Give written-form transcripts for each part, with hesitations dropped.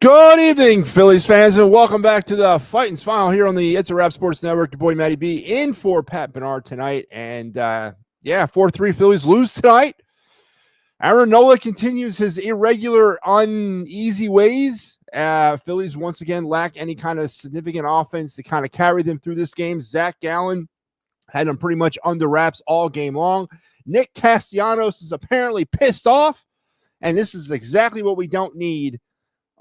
Good evening, Phillies fans, and welcome back to the Fighting Final here on the It's a Rap Sports Network. Your boy Matty B in for Pat Bernard tonight. And 4-3 Phillies lose tonight. Aaron Nola continues his irregular, uneasy ways. Phillies once again lack any kind of significant offense to kind of carry them through this game. Zach Gallen had them pretty much under wraps all game long. Nick Castellanos is apparently pissed off, and this is exactly what we don't need.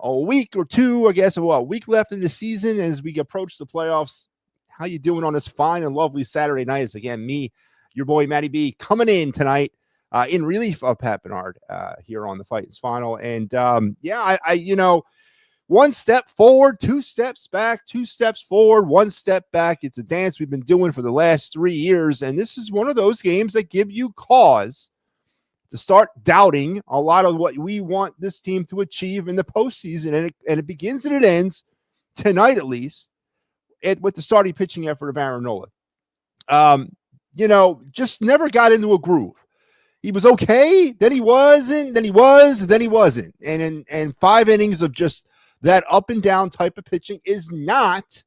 A week or two, I guess, a week left in the season as we approach the playoffs. How you doing on this fine and lovely Saturday night? Is again me, your boy Matty B, coming in tonight in relief of Pat Bernard here on the Fighting Final. And one step forward, two steps back, two steps forward, one step back. It's a dance we've been doing for the last 3 years, and this is one of those games that give you cause to start doubting a lot of what we want this team to achieve in the postseason. And it begins and it ends tonight, at least, with the starting pitching effort of Aaron Nola. Just never got into a groove. He was okay, then he wasn't, then he was, then he wasn't. And 5 innings of just that up and down type of pitching is not,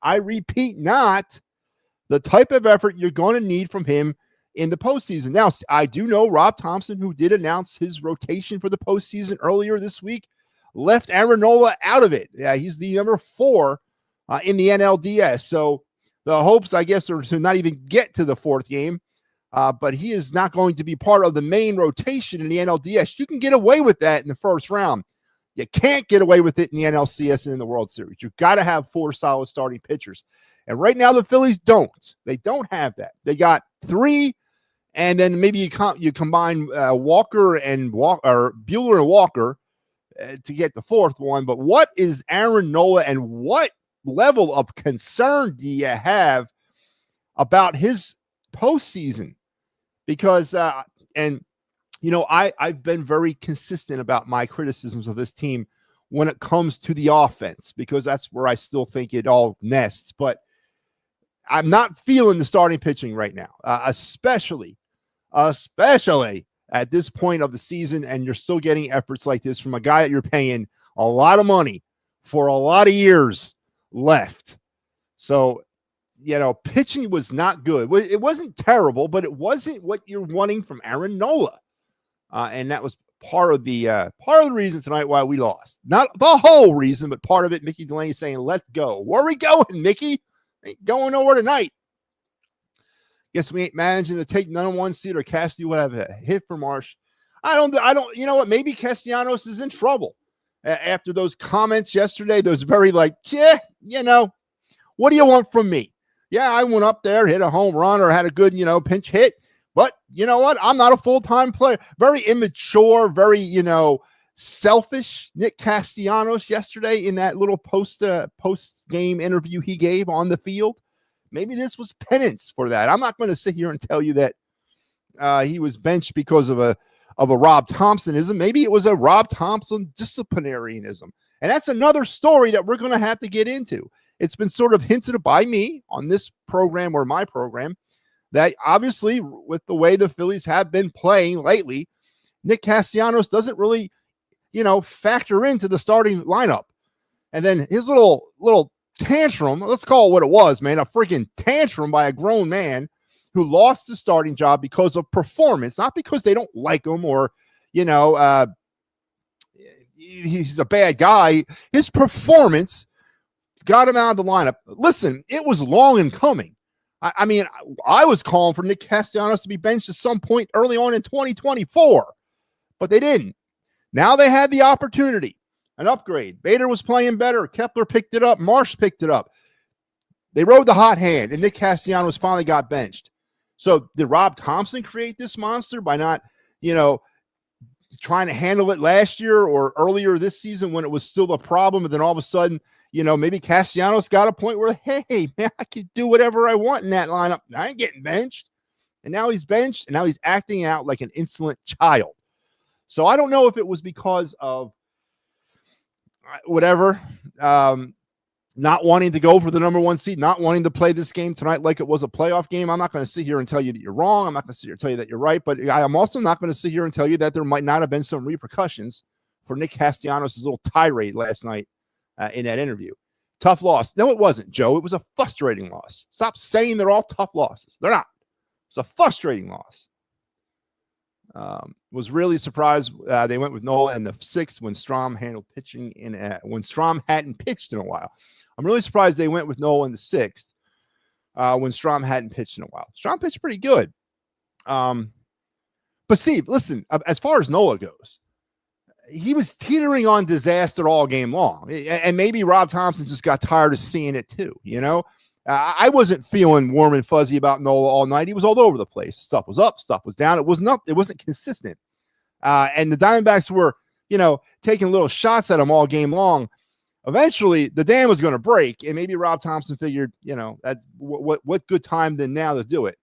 I repeat, not the type of effort you're going to need from him in the postseason. Now, I do know Rob Thompson, who did announce his rotation for the postseason earlier this week, left Aaron Nola out of it. Yeah, he's the number 4 in the NLDS. So the hopes, I guess, are to not even get to the 4th game. But he is not going to be part of the main rotation in the NLDS. You can get away with that in the first round. You can't get away with it in the NLCS and in the World Series. You've got to have 4 solid starting pitchers. And right now the Phillies don't. They don't have that. They got 3, and then maybe you combine Walker and Buehler and Walker to get the 4th one. But what is Aaron Nola, and what level of concern do you have about his postseason? Because I've been very consistent about my criticisms of this team when it comes to the offense, because that's where I still think it all nests. But I'm not feeling the starting pitching right now, especially at this point of the season, and you're still getting efforts like this from a guy that you're paying a lot of money for a lot of years left. So, pitching was not good. It wasn't terrible, but it wasn't what you're wanting from Aaron Nola. And that was part of the reason tonight why we lost. Not the whole reason, but part of it. Mickey Delaney saying, "Let's go." Where are we going, Mickey? Ain't going nowhere tonight. Guess we ain't managing to take none of one seed, or Castillo would have a hit for Marsh. I don't, you know what? Maybe Castellanos is in trouble after those comments yesterday. Those very what do you want from me? Yeah, I went up there, hit a home run, or had a good, pinch hit. But you know what? I'm not a full-time player. Very immature, very, selfish Nick Castellanos yesterday in that little post-game interview he gave on the field. Maybe this was penance for that. I'm not going to sit here and tell you that he was benched because of a Rob Thompsonism. Maybe it was a Rob Thompson disciplinarianism. And that's another story that we're going to have to get into. It's been sort of hinted by me on this program, or my program, that obviously with the way the Phillies have been playing lately, Nick Castellanos doesn't really, factor into the starting lineup. And then his little tantrum, let's call it what it was, man, a freaking tantrum by a grown man who lost his starting job because of performance, not because they don't like him or, he's a bad guy. His performance got him out of the lineup. Listen, it was long in coming. I mean, I was calling for Nick Castellanos to be benched at some point early on in 2024, but they didn't. Now they had the opportunity, an upgrade. Bader was playing better. Kepler picked it up. Marsh picked it up. They rode the hot hand, and Nick Castellanos finally got benched. So did Rob Thompson create this monster by not, trying to handle it last year or earlier this season when it was still a problem? And then all of a sudden, maybe Castellanos got a point where, hey, man, I could do whatever I want in that lineup. I ain't getting benched. And now he's benched, and now he's acting out like an insolent child. So I don't know if it was because of whatever, not wanting to go for the number 1 seed, not wanting to play this game tonight like it was a playoff game. I'm not going to sit here and tell you that you're wrong. I'm not going to sit here and tell you that you're right. But I'm also not going to sit here and tell you that there might not have been some repercussions for Nick Castellanos' little tirade last night in that interview. Tough loss. No, it wasn't, Joe. It was a frustrating loss. Stop saying they're all tough losses. They're not. It's a frustrating loss. Was really surprised they went with Nola in the 6th when Strom handled pitching when Strom hadn't pitched in a while. I'm really surprised they went with Nola in the 6th when Strom hadn't pitched in a while. Strom pitched pretty good. But Steve, listen, as far as Nola goes, he was teetering on disaster all game long. And maybe Rob Thompson just got tired of seeing it too, you know? I wasn't feeling warm and fuzzy about Nola all night. He was all over the place. Stuff was up, stuff was down. It wasn't consistent. And the Diamondbacks were, taking little shots at him all game long. Eventually, the dam was going to break, and maybe Rob Thompson figured, that's what good time than now to do it.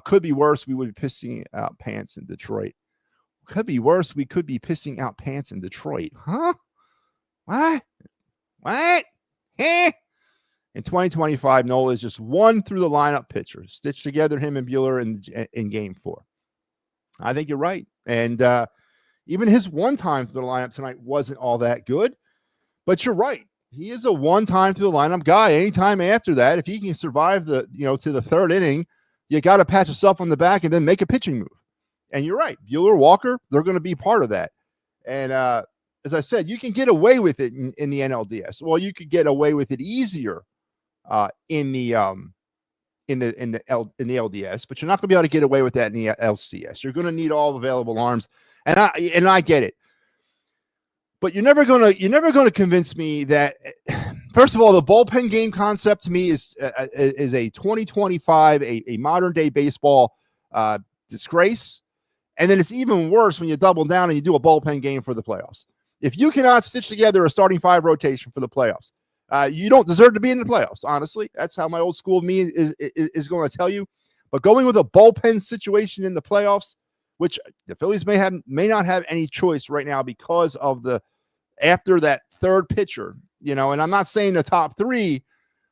Could be worse. We would be pissing out pants in Detroit. Could be worse. We could be pissing out pants in Detroit. Huh? What? In 2025, Nola is just one through the lineup pitcher, stitched together him and Buehler in game 4. I think you're right. And even his one time through the lineup tonight wasn't all that good. But you're right. He is a one-time through the lineup guy. Anytime after that, if he can survive to the 3rd inning, you got to pat yourself on the back and then make a pitching move. And you're right. Buehler, Walker, they're going to be part of that. And as I said, you can get away with it in the NLDS. Well, you could get away with it easier in the LDS, but you're not going to be able to get away with that in the LCS. You're going to need all available arms, and I get it. But you're never going to convince me that. First of all, the bullpen game concept to me is a 2025 a modern day baseball disgrace, and then it's even worse when you double down and you do a bullpen game for the playoffs. If you cannot stitch together a starting 5 rotation for the playoffs, you don't deserve to be in the playoffs. Honestly, that's how my old school me is going to tell you. But going with a bullpen situation in the playoffs, which the Phillies may not have any choice right now because of after that 3rd pitcher, and I'm not saying the top 3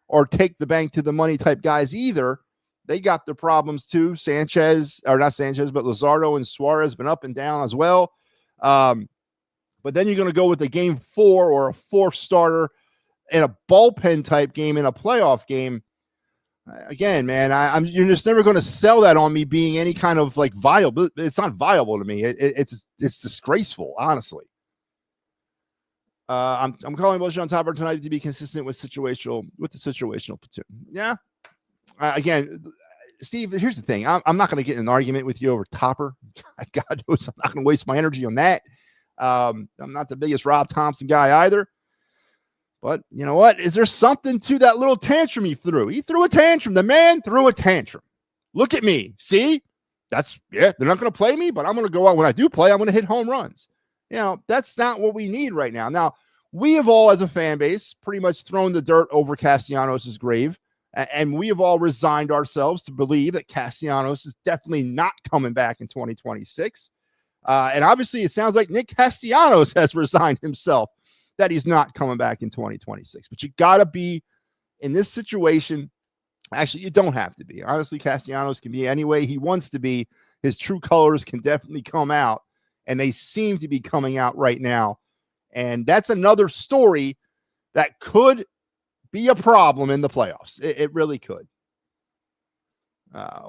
or take the bank to the money type guys either. They got their problems too. Not Sanchez, but Luzardo and Suarez been up and down as well. But then you're going to go with a game 4 or a 4th starter in a bullpen type game in a playoff game. Again, man, you're just never going to sell that on me being any kind of like viable. It's not viable to me. It's disgraceful, honestly. I'm calling bullshit on Topper tonight to be consistent with the situational platoon. Yeah. Again, Steve, here's the thing. I'm not going to get in an argument with you over Topper. God knows I'm not going to waste my energy on that. I'm not the biggest Rob Thompson guy either. But you know what? Is there something to that little tantrum he threw? He threw a tantrum. The man threw a tantrum. Look at me. See? They're not going to play me, but I'm going to go out. When I do play, I'm going to hit home runs. That's not what we need right now. Now, we have all, as a fan base, pretty much thrown the dirt over Castellanos' grave, and we have all resigned ourselves to believe that Castellanos is definitely not coming back in 2026. And obviously, it sounds like Nick Castellanos has resigned himself that he's not coming back in 2026. But you got to be in this situation. Actually, you don't have to be. Honestly, Castellanos can be any way he wants to be. His true colors can definitely come out, and they seem to be coming out right now. And that's another story that could be a problem in the playoffs. It really could.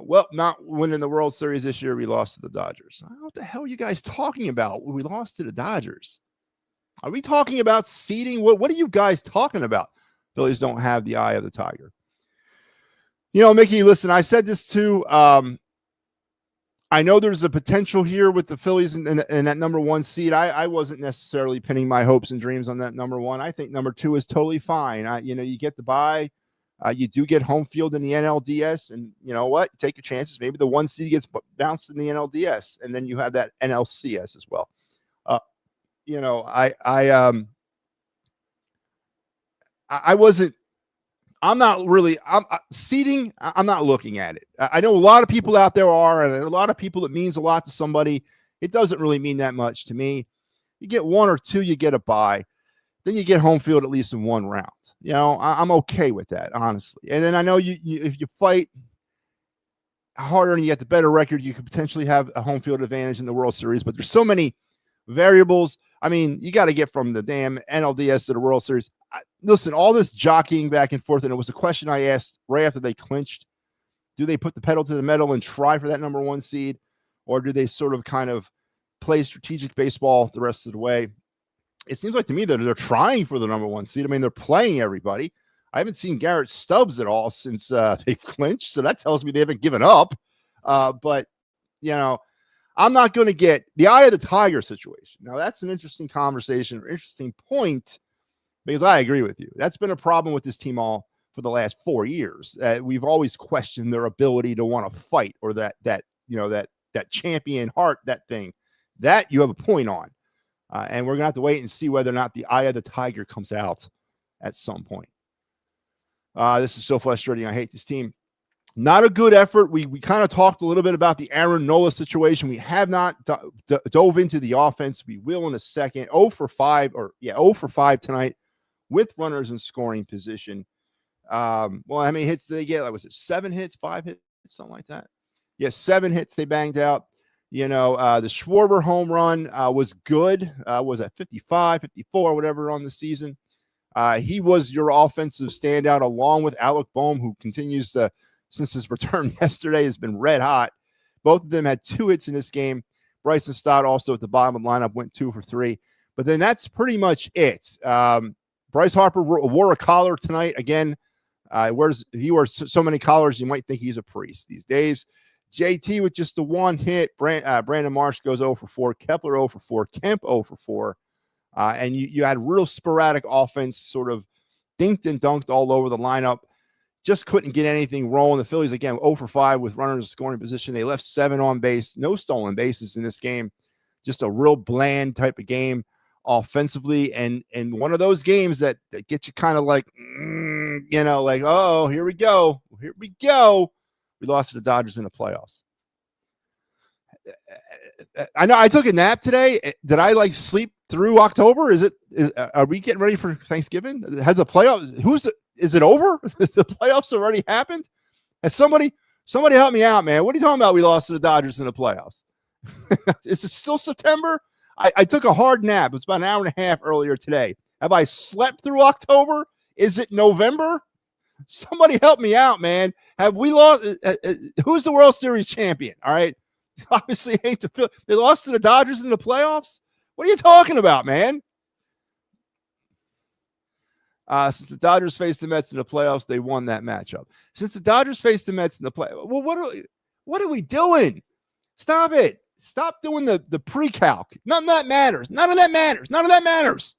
Well, not winning the World Series this year. We lost to the Dodgers. What the hell are you guys talking about? We lost to the Dodgers. Are we talking about seeding? What are you guys talking about? Phillies don't have the eye of the tiger. Mickey, listen, I said this too. I know there's a potential here with the Phillies in that number 1 seed. I wasn't necessarily pinning my hopes and dreams on that number 1. I think number 2 is totally fine. You get the bye. You do get home field in the NLDS, and you know what? Take your chances. Maybe the 1 seed gets bounced in the NLDS, and then you have that NLCS as well. I wasn't. I'm not really. Seeding. I'm not looking at it. I know a lot of people out there are, and a lot of people, it means a lot to somebody. It doesn't really mean that much to me. You get 1 or 2, you get a bye. Then you get home field at least in 1 round. I'm okay with that, honestly. And then I know you if you fight harder and you get the better record, you could potentially have a home field advantage in the World Series. But there's so many variables. I mean, you got to get from the damn NLDS to the World Series. Listen, all this jockeying back and forth, and it was a question I asked right after they clinched. Do they put the pedal to the metal and try for that number 1 seed, or do they sort of kind of play strategic baseball the rest of the way? It seems like to me that they're trying for the number 1 seed. I mean, they're playing everybody. I haven't seen Garrett Stubbs at all since they've clinched, so that tells me they haven't given up. But, you know, I'm not going to get the eye of the tiger situation. Now, that's an interesting conversation or interesting point, because I agree with you. That's been a problem with this team all for the last 4 years. We've always questioned their ability to want to fight, or that champion heart, that thing that you have a point on. And we're going to have to wait and see whether or not the eye of the tiger comes out at some point. This is so frustrating. I hate this team. Not a good effort. We kind of talked a little bit about the Aaron Nola situation. We have not dove into the offense. We will in a second. 0 for 5 tonight with runners in scoring position. Well, how many hits did they get? Like, was it 7 hits, 5 hits, something like that? Yeah, 7 hits they banged out. You know, the Schwarber home run was good. Was at 55, 54, whatever on the season. He was your offensive standout, along with Alec Boehm, who continues to, since his return yesterday, has been red hot. Both of them had 2 hits in this game. Bryson Stott also at the bottom of the lineup went 2 for 3. But then that's pretty much it. Bryce Harper wore a collar tonight. Again, he wears so many collars, you might think he's a priest these days. JT with just the 1 hit. Brandon Marsh goes 0 for 4. Kepler 0 for 4. Kemp 0 for 4. And you had real sporadic offense, sort of dinked and dunked all over the lineup. Just couldn't get anything rolling. The Phillies, again, 0 for 5 with runners in scoring position. They left 7 on base. No stolen bases in this game. Just a real bland type of game offensively. And one of those games that get you kind of like, like, oh, here we go. Here we go. We lost to the Dodgers in the playoffs. I know I took a nap today. Did I sleep through October? Are we getting ready for Thanksgiving? Has the playoffs? Is it over? The playoffs already happened? Has somebody help me out, man? What are you talking about? We lost to the Dodgers in the playoffs. Is it still September? I took a hard nap. It's about an hour and a half earlier today. Have I slept through October? Is it November? Somebody help me out, man. Have we lost? Who's the World Series champion? All right. Obviously, they lost to the Dodgers in the playoffs. What are you talking about, man? Since the Dodgers faced the Mets in the playoffs, they won that matchup. Since the Dodgers faced the Mets in the playoffs, well, what are we doing? Stop it. Stop doing the pre-calc. None of that matters. None of that matters. None of that matters.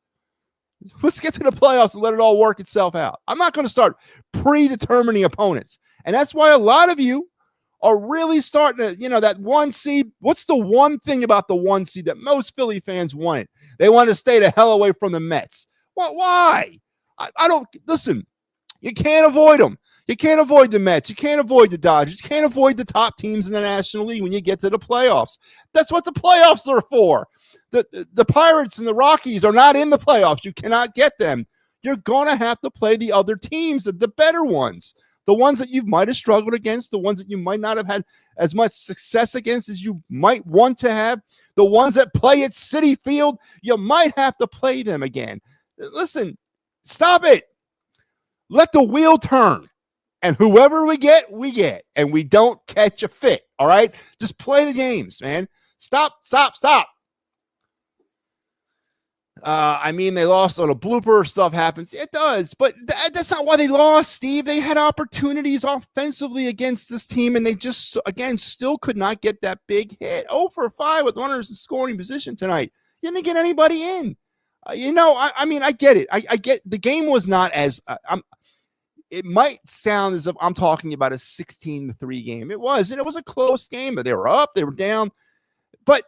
Let's get to the playoffs and let it all work itself out. I'm not going to start predetermining opponents. And that's why a lot of you are really starting to, that 1 seed. What's the one thing about the 1 seed that most Philly fans want? They want to stay the hell away from the Mets. Well, why? I don't listen. You can't avoid them. You can't avoid the Mets. You can't avoid the Dodgers. You can't avoid the top teams in the National League when you get to the playoffs. That's what the playoffs are for. The Pirates and the Rockies are not in the playoffs. You cannot get them. You're going to have to play the other teams, the better ones, the ones that you might have struggled against, the ones that you might not have had as much success against as you might want to have, the ones that play at Citi Field. You might have to play them again. Listen, stop it. Let the wheel turn. And whoever we get, and we don't catch a fit. All right? Just play the games, man. Stop. They lost on a blooper. Stuff happens. It does, but that's not why they lost, Steve. They had opportunities offensively against this team, and they just, again, still could not get that big hit. 0 for 5 with runners in scoring position tonight. You didn't get anybody in. I get it. I get the game was not as it might sound as if I'm talking about a 16-3 game. It was, and it was a close game, but they were up, they were down. But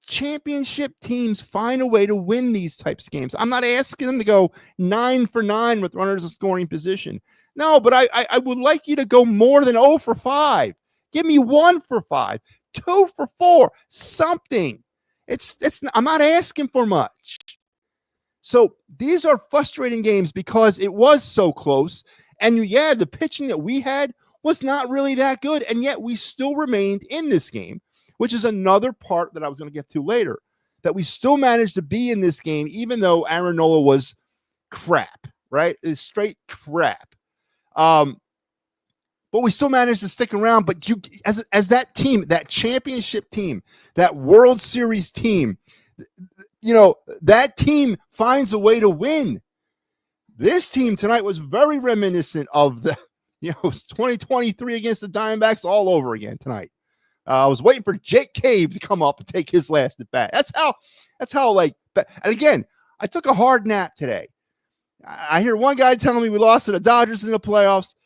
championship teams find a way to win these types of games. I'm not asking them to go 9 for 9 with runners in scoring position. No, but I would like you to go more than 0 for 5. Give me 1 for 5, 2 for 4, something. I'm not asking for much. So these are frustrating games because it was so close. And the pitching that we had was not really that good. And yet we still remained in this game, which is another part that I was going to get to later. that we still managed to be in this game, even though Aaron Nola was crap, right? It's straight crap. But we still managed to stick around. But you, as that team, that championship team, that World Series team, that team finds a way to win. This team tonight was very reminiscent of the, 2023 against the Diamondbacks all over again tonight. I was waiting for Jake Cave to come up and take his last at bat. That's how and again, I took a hard nap today. I hear one guy telling me we lost to the Dodgers in the playoffs.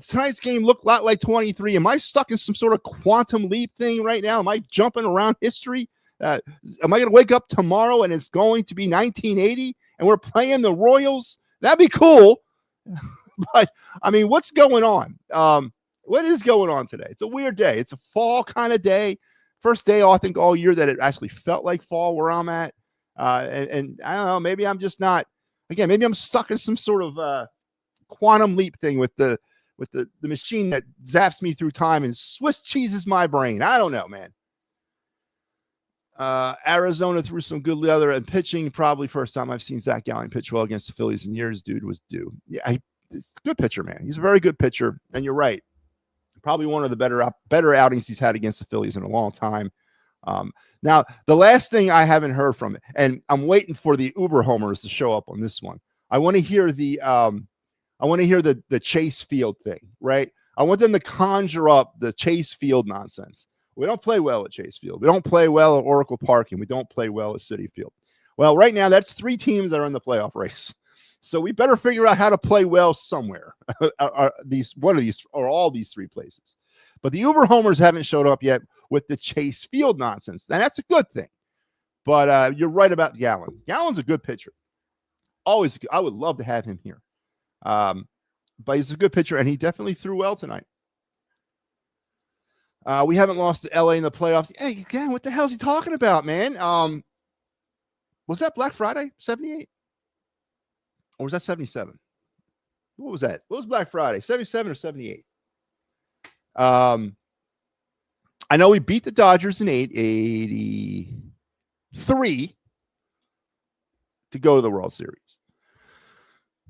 Tonight's game looked a lot like 23. Am I stuck in some sort of quantum leap thing right now? Am I jumping around history? Am I going to wake up tomorrow and it's going to be 1980 and we're playing the Royals? That'd be cool. But, I mean, what's going on? What is going on today? It's a weird day. It's a fall kind of day. First day, I think, all year that it actually felt like fall where I'm at. And I don't know, maybe I'm just not, again, maybe I'm stuck in some sort of quantum leap thing with the machine that zaps me through time and Swiss cheeses my brain. I don't know, man. Arizona threw some good leather and pitching. Probably first time I've seen Zach Gallen pitch well against the Phillies in years. Dude was due. Yeah, he's a good pitcher, man. He's a very good pitcher. And you're right. Probably one of the better outings he's had against the Phillies in a long time. Now, the last thing I haven't heard from it, and I'm waiting for the Uber homers to show up on this one. I want to hear the Chase Field thing, right? I want them to conjure up the Chase Field nonsense. We don't play well at Chase Field. We don't play well at Oracle Park, and we don't play well at Citi Field. Well, right now, that's 3 teams that are in the playoff race. So we better figure out how to play well somewhere. All these 3 places. But the Uber homers haven't showed up yet with the Chase Field nonsense. And that's a good thing. But you're right about Gallen. Gallen's a good pitcher. Always, I would love to have him here. But he's a good pitcher, and he definitely threw well tonight. We haven't lost to LA in the playoffs. Hey, again, what the hell is he talking about, man? Was that Black Friday, 78? Or was that 77? What was that? What was Black Friday, 77 or 78? I know we beat the Dodgers in 83 to go to the World Series.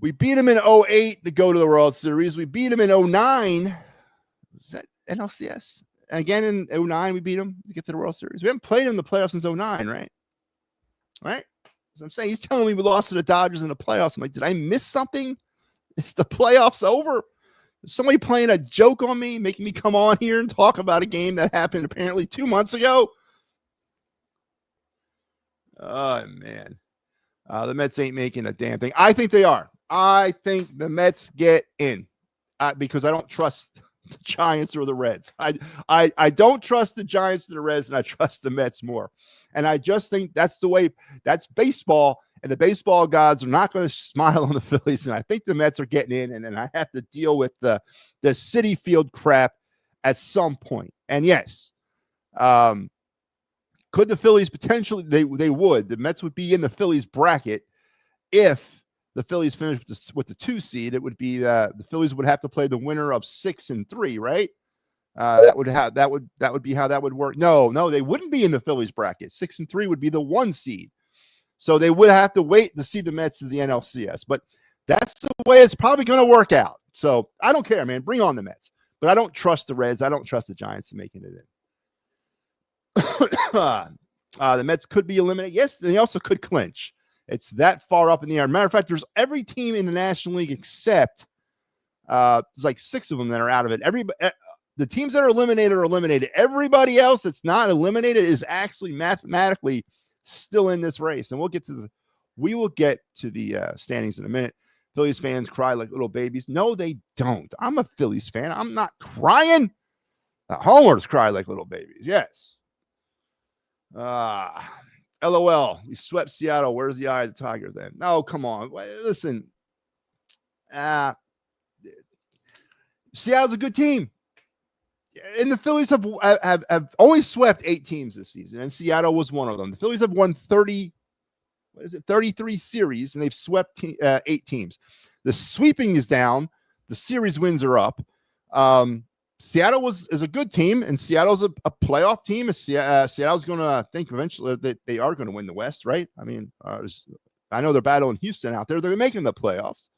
We beat them in 08 to go to the World Series. We beat them in 09. Was that NLCS? Again, in 09, we beat them to get to the World Series. We haven't played them in the playoffs since 09, right? Right? So I'm saying, he's telling me we lost to the Dodgers in the playoffs. I'm like, did I miss something? Is the playoffs over? Is somebody playing a joke on me, making me come on here and talk about a game that happened apparently 2 months ago? Oh, man. The Mets ain't making a damn thing. I think they are. I think the Mets get in because I don't trust the Giants or the Reds. I don't trust the Giants or the Reds, and I trust the Mets more. And I just think that's the way, that's baseball, and the baseball gods are not going to smile on the Phillies. And I think the Mets are getting in, and then I have to deal with the Citi Field crap at some point. And yes, could the Phillies potentially, they would, the Mets would be in the Phillies bracket if the Phillies finished with the 2 seed. It would be the Phillies would have to play the winner of 6 and 3, right? That would be how that would work. No, they wouldn't be in the Phillies bracket. 6 and 3 would be the 1 seed. So they would have to wait to see the Mets to the NLCS. But that's the way it's probably going to work out. So I don't care, man. Bring on the Mets. But I don't trust the Reds. I don't trust the Giants in making it in. The Mets could be eliminated. Yes, they also could clinch. It's that far up in the air. Matter of fact, there's every team in the National League except there's like 6 of them that are out of it. The teams that are eliminated are eliminated. Everybody else that's not eliminated is actually mathematically still in this race. And we will get to the standings in a minute. Phillies fans cry like little babies. No, they don't. I'm a Phillies fan. I'm not crying. The homers cry like little babies. Yes. LOL. We swept Seattle. Where's the eye of the tiger then? No, come on. Listen. Seattle's a good team. And the Phillies have only swept 8 teams this season, and Seattle was one of them. The Phillies have won 33 series, and they've swept 8 teams. The sweeping is down. The series wins are up. Seattle is a good team, and Seattle's a playoff team. Seattle's going to think eventually that they are going to win the West, right? I mean, I know they're battling Houston out there. They're making the playoffs.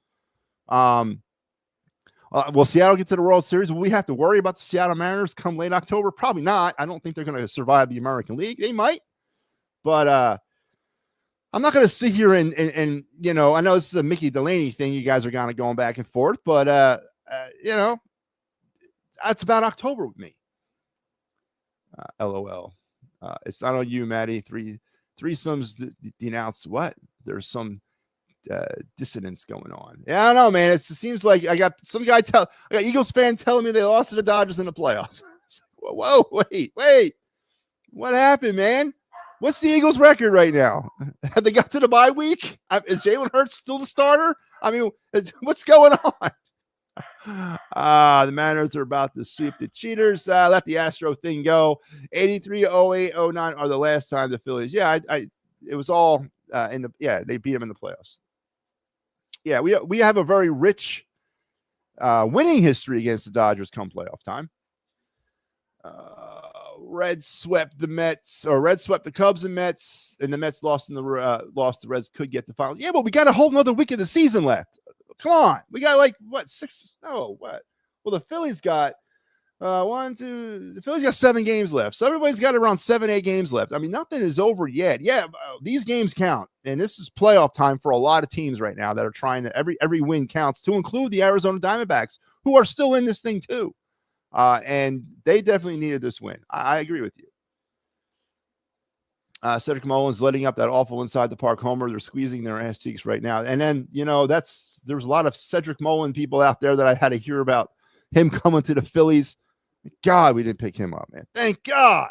Will Seattle get to the World Series? Will we have to worry about the Seattle Mariners come late October? Probably not. I don't think they're going to survive the American League. They might, but I'm not going to sit here and I know this is a Mickey Delaney thing. You guys are kind of going back and forth, but that's about October with me. LOL. It's not on you, Maddie. Threesomes denounced what? There's some dissonance going on. Yeah, I don't know, man. It seems like I got Eagles fan telling me they lost to the Dodgers in the playoffs. Whoa, wait. What happened, man? What's the Eagles' record right now? Have they got to the bye week? Is Jalen Hurts still the starter? I mean, what's going on? The Mariners are about to sweep the cheaters. Let the Astro thing go. 83, 08, 09 are the last time the Phillies. Yeah, it was all they beat them in the playoffs. Yeah, we have a very rich winning history against the Dodgers come playoff time. Reds swept the Cubs and Mets, and the Mets lost the Reds could get the finals. Yeah, but we got a whole nother week of the season left. Come on. We got six? No, what? Well, the Phillies got the Phillies got 7 games left. So everybody's got around 7-8 games left. I mean, nothing is over yet. Yeah, these games count. And this is playoff time for a lot of teams right now that are trying to every win counts, to include the Arizona Diamondbacks, who are still in this thing too. And they definitely needed this win. I agree with you. Cedric Mullins letting up that awful inside the park homer. They're squeezing their ass cheeks right now. And then, there's a lot of Cedric Mullins people out there that I had to hear about him coming to the Phillies. God, we didn't pick him up, man. Thank God.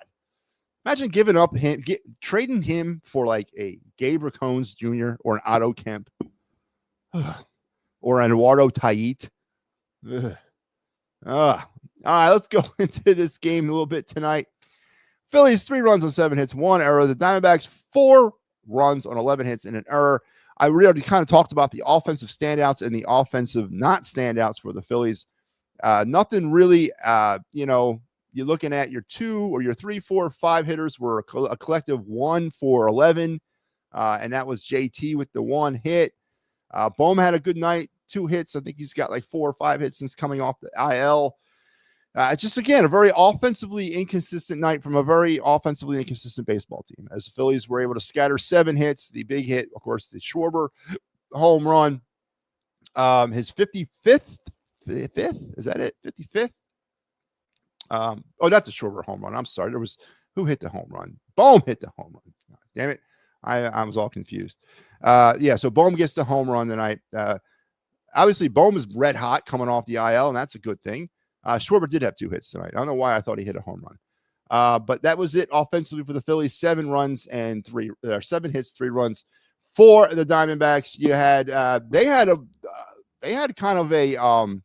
Imagine giving up trading him for like a Gabe Racones Jr. or an Otto Kemp or an Eduardo Tait. All right, let's go into this game a little bit tonight. Phillies 3 runs on 7 hits, 1 error. The Diamondbacks 4 runs on 11 hits and an error. I already kind of talked about the offensive standouts and the offensive not standouts for the Phillies. Nothing really, you're looking at your 2 or your 3, 4, 5 hitters were a collective 1 for 11. And that was JT with the 1 hit. Bohm had a good night, 2 hits. I think he's got like 4 or 5 hits since coming off the IL. Just, again, a very offensively inconsistent night from a very offensively inconsistent baseball team, as the Phillies were able to scatter 7 hits. The big hit, of course, the Schwarber home run, his 55th. Is that it? 55th? That's a Schwarber home run. I'm sorry. Who hit the home run? Bohm hit the home run. Damn it. I was all confused. So Bohm gets the home run tonight. Obviously, Bohm is red hot coming off the IL, and that's a good thing. Schwarber did have 2 hits tonight. I don't know why I thought he hit a home run. But that was it offensively for the Phillies. 7 runs and 7 hits, 3 runs. For the Diamondbacks, you had they had kind of a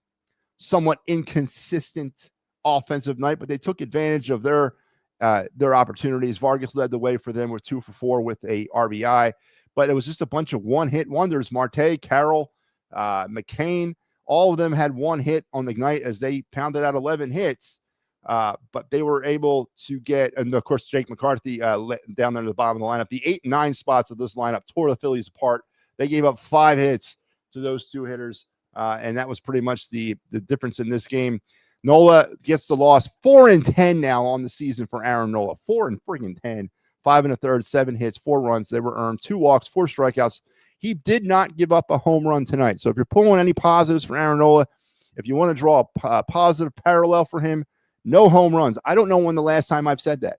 somewhat inconsistent offensive night, but they took advantage of their opportunities. Vargas led the way for them with 2 for 4 with a RBI, but it was just a bunch of one-hit wonders. Marte, Carroll, McCain, all of them had 1 hit on the night as they pounded out 11 hits. But they were able to get, and of course, Jake McCarthy down there at the bottom of the lineup. The 8 and 9 spots of this lineup tore the Phillies apart. They gave up 5 hits to those 2 hitters. And that was pretty much the difference in this game. Nola gets the loss. 4-10 now on the season for Aaron Nola. 4-10. 5 1/3, 7 hits, 4 runs. They were earned, 2 walks, 4 strikeouts. He did not give up a home run tonight. So if you're pulling any positives for Aaron Nola, if you want to draw a positive parallel for him, no home runs. I don't know when the last time I've said that.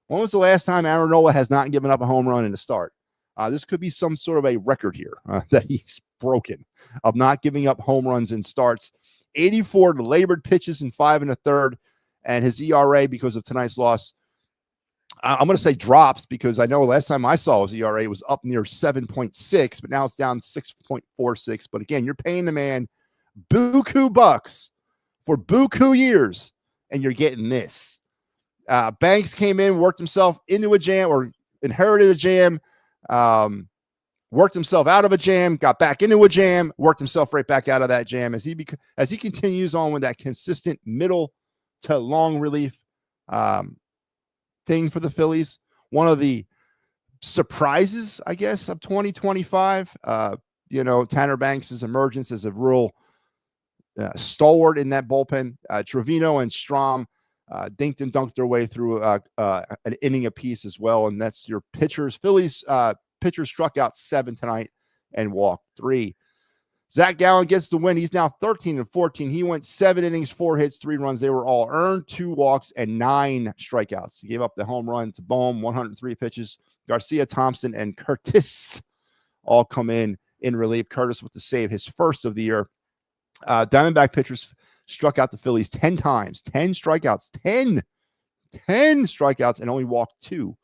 When was the last time Aaron Nola has not given up a home run in the start? This could be some sort of a record here that he's broken of not giving up home runs in starts. 84 labored pitches in 5 1/3, and his ERA, because of tonight's loss, I'm going to say drops, because I know last time I saw his ERA was up near 7.6, but now it's down 6.46. But again, you're paying the man buku bucks for buku years, and you're getting this. Banks came in, worked himself into a jam, or inherited a jam, worked himself out of a jam, got back into a jam, worked himself right back out of that jam as he continues on with that consistent middle to long relief thing for the Phillies. One of the surprises, I guess, of 2025. Tanner Banks' emergence as a real stalwart in that bullpen. Trevino and Strahm dinked and dunked their way through an inning apiece as well, and that's your pitchers. Phillies pitchers struck out 7 tonight and walked 3. Zach Gallen gets the win. He's now 13-14. He went 7 innings, 4 hits, 3 runs. They were all earned, 2 walks, and 9 strikeouts. He gave up the home run to Bohm, 103 pitches. Garcia, Thompson, and Curtis all come in relief. Curtis with the save, his first of the year. Diamondback pitchers struck out the Phillies 10 times, 10 strikeouts, 10 strikeouts, and only walked 2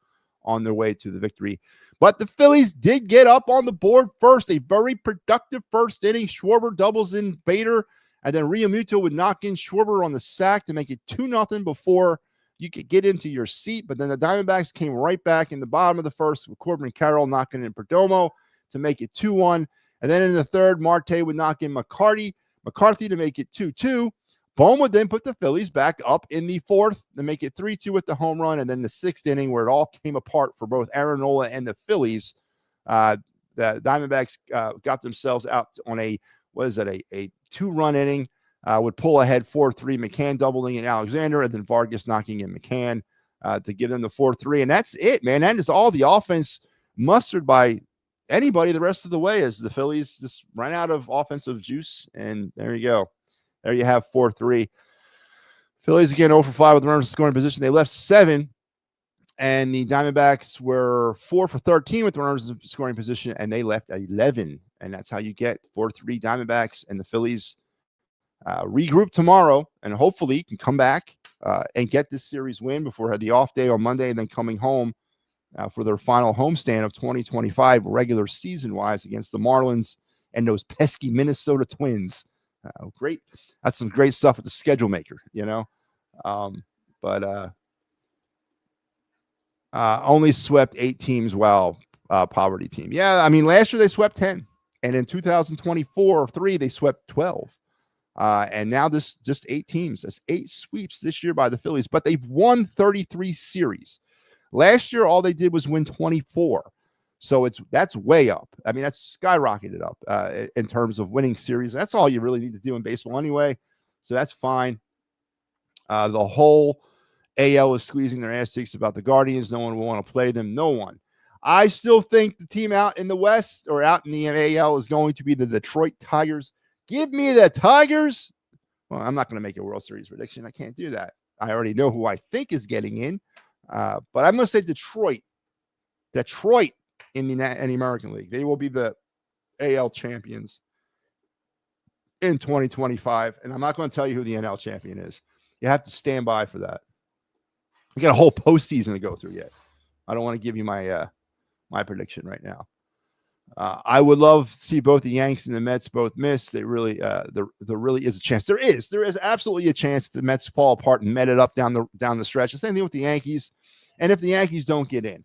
on their way to the victory. But the Phillies did get up on the board first. A very productive first inning. Schwarber doubles in Bader, and then Realmuto would knock in Schwarber on the sack to make it 2-0 before you could get into your seat. But then the Diamondbacks came right back in the bottom of the first with Corbin Carroll knocking in Perdomo to make it 2-1. And then in the third, Marte would knock in McCarthy to make it 2-2. Bohm would then put the Phillies back up in the fourth to make it 3-2 with the home run. And then the 6th inning, where it all came apart for both Aaron Nola and the Phillies, the Diamondbacks got themselves out on a 2-run inning, would pull ahead 4-3, McCann doubling in Alexander, and then Vargas knocking in McCann to give them the 4-3. And that's it, man. That is all the offense mustered by anybody the rest of the way, as the Phillies just ran out of offensive juice. And there you go. There you have 4-3. Phillies again 0 for 5 with runners in scoring position. They left 7, and the Diamondbacks were 4 for 13 with runners in scoring position, and they left 11. And that's how you get 4-3 Diamondbacks. And the Phillies regroup tomorrow, and hopefully can come back and get this series win before the off day on Monday, and then coming home for their final homestand of 2025 regular season-wise against the Marlins and those pesky Minnesota Twins. Great. That's some great stuff with the schedule maker, only swept 8 teams. Wow. Poverty team. Yeah. I mean, last year they swept 10, and in 2024-3, they swept 12. And now this just 8 teams. That's 8 sweeps this year by the Phillies, but they've won 33 series. Last year, all they did was win 24. So that's way up. I mean, that's skyrocketed up in terms of winning series. That's all you really need to do in baseball anyway. So that's fine. The whole AL is squeezing their ass cheeks about the Guardians. No one will want to play them. No one. I still think the team out in the West or out in the AL is going to be the Detroit Tigers. Give me the Tigers. Well, I'm not going to make a World Series prediction. I can't do that. I already know who I think is getting in. But I'm going to say Detroit. Detroit in the American League. They will be the AL champions in 2025. And I'm not going to tell you who the NL champion is. You have to stand by for that. We got a whole postseason to go through yet. I don't want to give you my my prediction right now. I would love to see both the Yanks and the Mets both miss. They really, there really is a chance. There is absolutely a chance the Mets fall apart and met it up down the stretch. The same thing with the Yankees. And if the Yankees don't get in,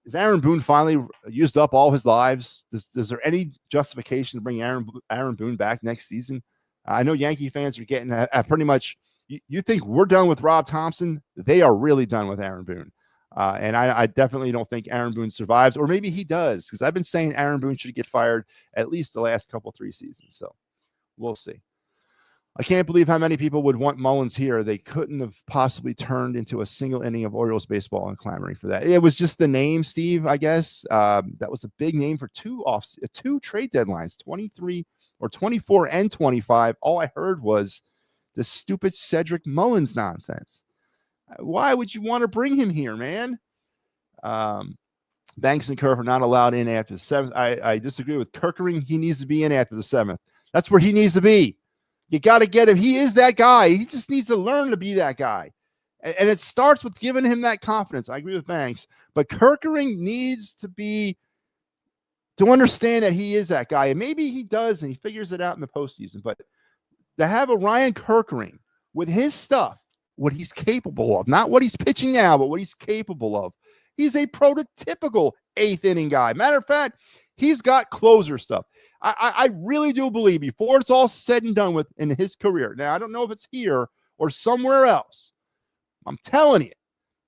is Aaron Boone finally used up all his lives? Is there any justification to bring Aaron Boone back next season? I know Yankee fans are getting pretty much. You think we're done with Rob Thompson? They are really done with Aaron Boone. And I definitely don't think Aaron Boone survives, or maybe he does, because I've been saying Aaron Boone should get fired at least the last 3 seasons. So we'll see. I can't believe how many people would want Mullins here. They couldn't have possibly turned into a single inning of Orioles baseball and clamoring for that. It was just the name, Steve, I guess. That was a big name for 2 trade deadlines, 23 or 24 and 25. All I heard was the stupid Cedric Mullins nonsense. Why would you want to bring him here, man? Banks and Kerr are not allowed in after the 7th. I disagree with Kirkering. He needs to be in after the 7th. That's where he needs to be. You got to get him. He is that guy. He just needs to learn to be that guy. And it starts with giving him that confidence. I agree with Banks. But Kirkering needs to understand that he is that guy. And maybe he does, and he figures it out in the postseason. But to have a Ryan Kirkering with his stuff, what he's capable of, not what he's pitching now, but what he's capable of. He's a prototypical 8th inning guy. Matter of fact, he's got closer stuff. I really do believe before it's all said and done with in his career. Now, I don't know if it's here or somewhere else. I'm telling you,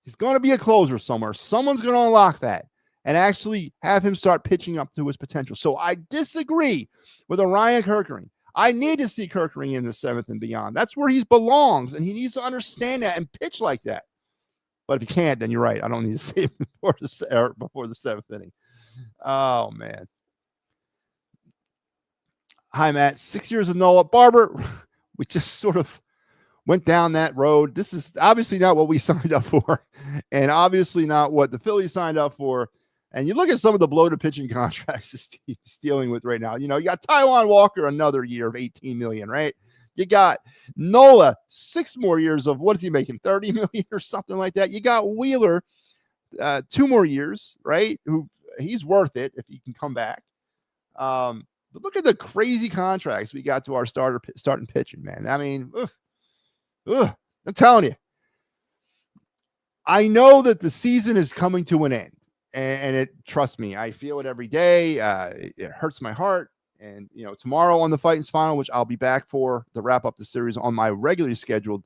he's going to be a closer somewhere. Someone's going to unlock that and actually have him start pitching up to his potential. So I disagree with Orion Kerkering. I need to see Kerkering in the 7th and beyond. That's where he belongs, and he needs to understand that and pitch like that. But if he can't, then you're right. I don't need to see him before the 7th inning. Oh, man. Hi, Matt. 6 years of Noah Barber. We just sort of went down that road. This is obviously not what we signed up for, and obviously not what the Phillies signed up for. And you look at some of the bloated pitching contracts he's dealing with right now. You know, you got Taijuan Walker another year of $18 million, right? You got Nola 6 more years of, what is he making, $30 million or something like that. You got Wheeler 2 more years, right? Who he's worth it if he can come back. But look at the crazy contracts we got to our starting pitching, man. I mean, I'm telling you, I know that the season is coming to an end, and trust me, I feel it every day. It hurts my heart. And, you know, tomorrow on the Fighting's Final, which I'll be back for to wrap up the series on my regularly scheduled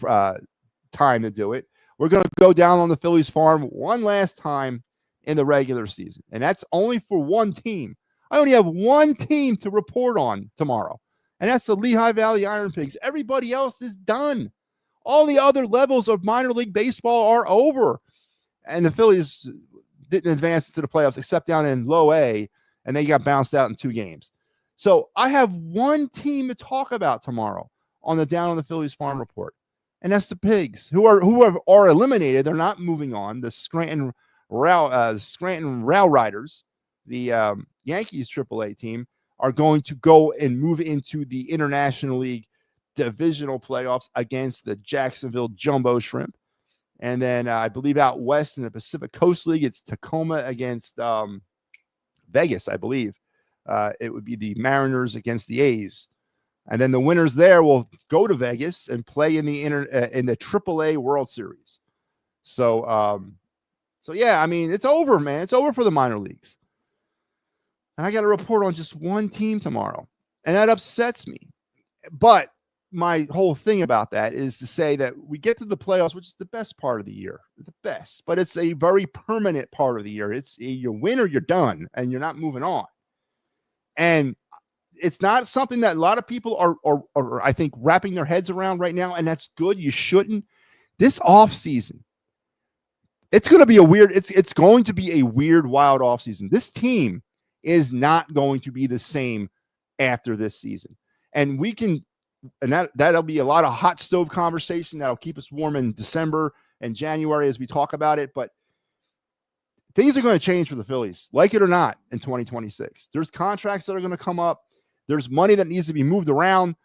time to do it, we're going to go down on the Phillies farm one last time in the regular season. And that's only for one team. I only have one team to report on tomorrow, and that's the Lehigh Valley Iron Pigs. Everybody else is done. All the other levels of minor league baseball are over. And the Phillies didn't advance to the playoffs except down in low A, and they got bounced out in 2 games. So I have one team to talk about tomorrow on the Down on the Phillies Farm Report, and that's the Pigs, who are eliminated. They're not moving on. The Scranton Rail Riders, the Yankees AAA team, are going to go and move into the International League divisional playoffs against the Jacksonville Jumbo Shrimp. And then I believe out west in the Pacific Coast League, it's Tacoma against Vegas, I believe. It would be the Mariners against the A's. And then the winners there will go to Vegas and play in the AAA World Series. So yeah, I mean, it's over, man. It's over for the minor leagues. And I got to report on just one team tomorrow. And that upsets me. But my whole thing about that is to say that we get to the playoffs, which is the best part of the year, the best, but it's a very permanent part of the year. It's you win or you're done and you're not moving on. And it's not something that a lot of people are I think, wrapping their heads around right now. And that's good. You shouldn't. This offseason, it's going to be it's going to be a weird, wild offseason. This team is not going to be the same after this season. And that'll be a lot of hot stove conversation that'll keep us warm in December and January as we talk about it. But things are going to change for the Phillies, like it or not, in 2026. There's contracts that are going to come up. There's money that needs to be moved around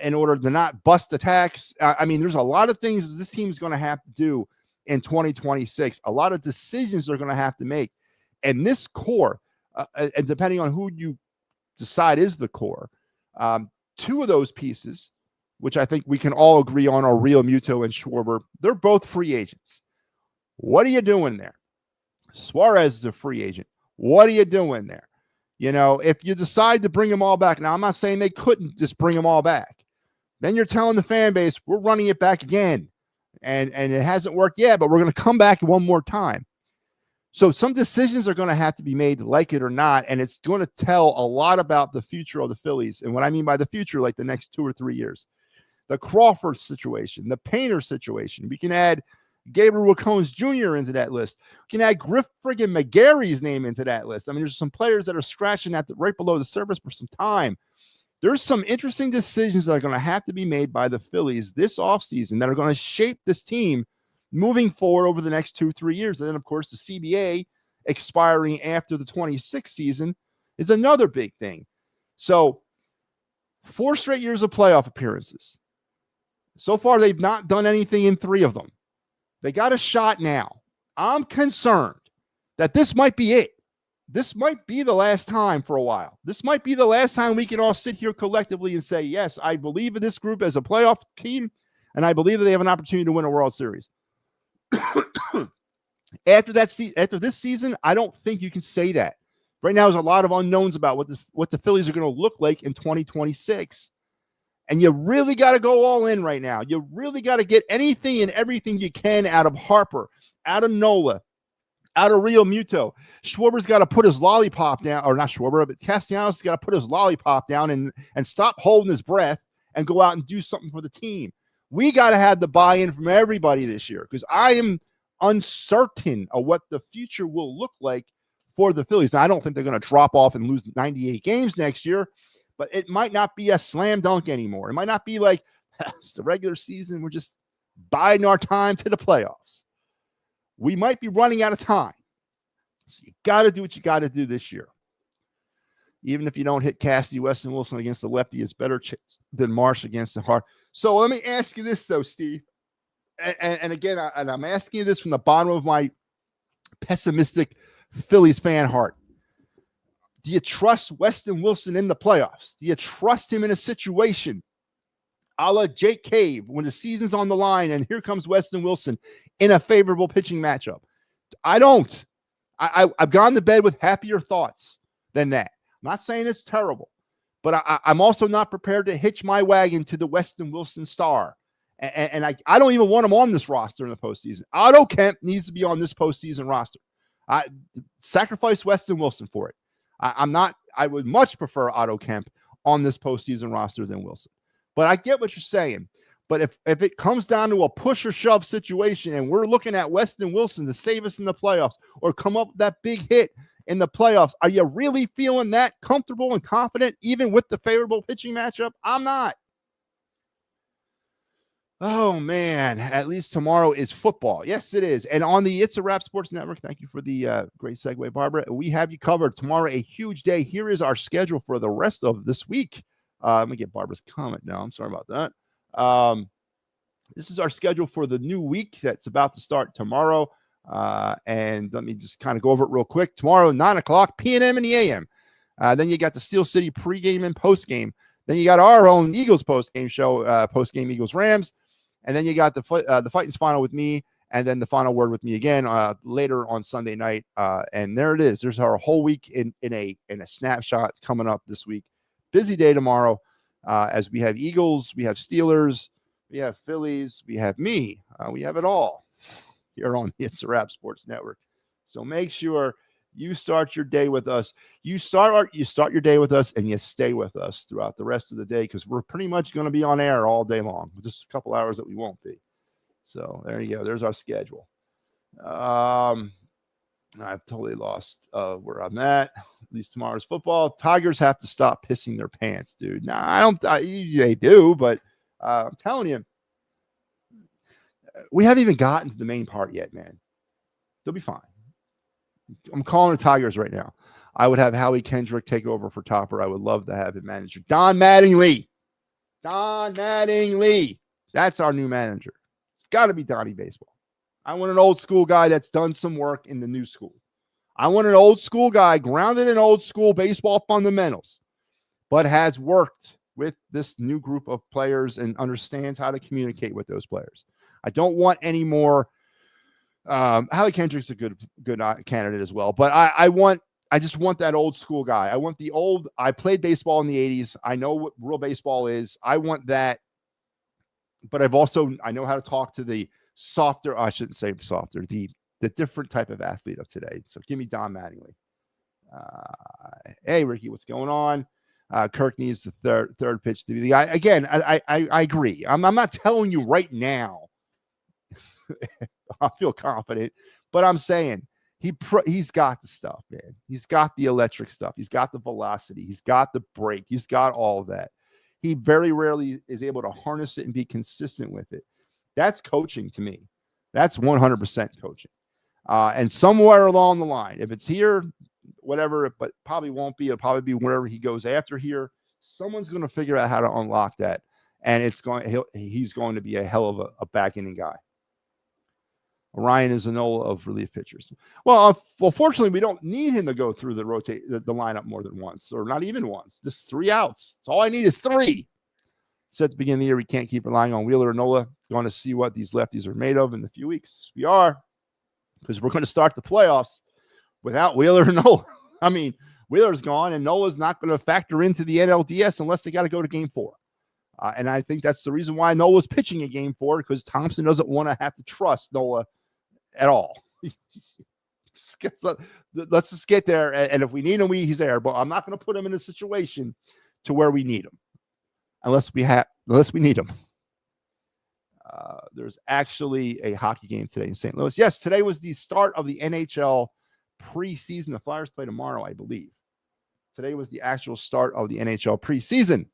in order to not bust the tax. I mean, there's a lot of things this team is going to have to do in 2026. A lot of decisions they're going to have to make. And this core, and depending on who you decide is the core, 2 of those pieces, which I think we can all agree on, are Real Muto and Schwarber. They're both free agents. What are you doing there? Suarez is a free agent. What are you doing there? You know, if you decide to bring them all back, now I'm not saying they couldn't just bring them all back. Then you're telling the fan base, we're running it back again. And it hasn't worked yet, but we're going to come back one more time. So some decisions are going to have to be made, like it or not, and it's going to tell a lot about the future of the Phillies. And what I mean by the future, like the next 2 or 3 years. The Crawford situation, the Painter situation. We can add Gabriel Cones Jr. into that list. We can add Griff friggin' McGarry's name into that list. I mean, there's some players that are scratching at right below the surface for some time. There's some interesting decisions that are going to have to be made by the Phillies this offseason that are going to shape this team moving forward over the next 2-3 years. And then, of course, the CBA expiring after the 26th season is another big thing. So 4 straight years of playoff appearances. So far, they've not done anything in 3 of them. They got a shot now. I'm concerned that this might be it. This might be the last time for a while. This might be the last time we can all sit here collectively and say, yes, I believe in this group as a playoff team, and I believe that they have an opportunity to win a World Series. After this season, I don't think you can say that. Right now, there's a lot of unknowns about what the Phillies are going to look like in 2026. And you really got to go all in right now. You really got to get anything and everything you can out of Harper, out of Nola, out of Rio Muto. Schwarber's got to put his lollipop down, or not Schwarber, but Castellanos got to put his lollipop down and stop holding his breath and go out and do something for the team. We got to have the buy-in from everybody this year, because I am uncertain of what the future will look like for the Phillies. Now, I don't think they're going to drop off and lose 98 games next year, but it might not be a slam dunk anymore. It might not be like, it's the regular season, we're just biding our time to the playoffs. We might be running out of time. So you got to do what you got to do this year. Even if you don't hit Cassidy, Weston Wilson against the lefty, it's better chance than Marsh against the hard. So let me ask you this, though, Steve. And again, I'm asking you this from the bottom of my pessimistic Phillies fan heart. Do you trust Weston Wilson in the playoffs? Do you trust him in a situation a la Jake Cave when the season's on the line and here comes Weston Wilson in a favorable pitching matchup? I don't. I've gone to bed with happier thoughts than that. I'm not saying it's terrible, but I'm also not prepared to hitch my wagon to the Weston Wilson star. And I don't even want him on this roster in the postseason. Otto Kemp needs to be on this postseason roster. I sacrifice Weston Wilson for it. I would much prefer Otto Kemp on this postseason roster than Wilson. But I get what you're saying. But if it comes down to a push or shove situation and we're looking at Weston Wilson to save us in the playoffs or come up with that big hit in the playoffs, are you really feeling that comfortable and confident even with the favorable pitching matchup? I'm not. Oh, man, at least tomorrow is football. Yes, it is. And on the It's a Wrap Sports Network, thank you for the great segue, Barbara. We have you covered tomorrow, a huge day. Here is our schedule for the rest of this week. Let me get Barbara's comment now. I'm sorry about that. This is our schedule for the new week that's about to start tomorrow. And let me just kind of go over it real quick. Tomorrow, 9 o'clock, p.m. in the a.m. Then you got the Steel City pregame and postgame. Then you got our own Eagles postgame show, postgame Eagles-Rams. And then you got the Fightins final with me, and then the final word with me again later on Sunday night. And there it is. There's our whole week in a snapshot coming up this week. Busy day tomorrow as we have Eagles, we have Steelers, we have Phillies, we have me. We have it all here on the It's a Wrap Sports Network. So make sure you start your day with us. You start your day with us, and you stay with us throughout the rest of the day, because we're pretty much going to be on air all day long. Just a couple hours that we won't be. So there you go. There's our schedule. I've totally lost where I'm at. At least tomorrow's football. Tigers have to stop pissing their pants, dude. Nah, I don't. They do, but I'm telling you, we haven't even gotten to the main part yet, man. They'll be fine. I'm calling the Tigers right now. I would have Howie Kendrick take over for Topper. I would love to have him manager. Don Mattingly. That's our new manager. It's got to be Donnie Baseball. I want an old school guy that's done some work in the new school. I want an old school guy grounded in old school baseball fundamentals, but has worked with this new group of players and understands how to communicate with those players. I don't want any more. Howie Kendrick's a good candidate as well, but I just want that old school guy. I want I played baseball in the 80s. I know what real baseball is. I want that, but I know how to talk to the softer, I shouldn't say softer, the different type of athlete of today. So give me Don Mattingly. Hey, Ricky, what's going on? Kirk needs the third pitch to be the guy. Again, I agree. I'm not telling you right now I feel confident, but I'm saying he's got the stuff, man. He's got the electric stuff. He's got the velocity. He's got the break. He's got all of that. He very rarely is able to harness it and be consistent with it. That's coaching to me. That's 100% coaching. And somewhere along the line, if it's here, whatever, but probably won't be. It'll probably be wherever he goes after here. Someone's going to figure out how to unlock that, and he's going to be a hell of a back inning guy. Ryan is an Nola of relief pitchers. Well, fortunately, we don't need him to go through the lineup more than once, or not even once. Just 3 outs. That's all I need is 3. So at the beginning of the year, we can't keep relying on Wheeler or Nola. Going to see what these lefties are made of in a few weeks. We are, because we're going to start the playoffs without Wheeler or Nola. I mean, Wheeler's gone, and Nola's not going to factor into the NLDS unless they got to go to Game 4. And I think that's the reason why Nola's pitching a game 4, because Thompson doesn't want to have to trust Nola at all. Let's just get there. And if we need him, he's there. But I'm not going to put him in a situation to where we need him unless we need him. There's actually a hockey game today in St. Louis. Yes, today was the start of the NHL preseason. The Flyers play tomorrow, I believe. Today was the actual start of the NHL preseason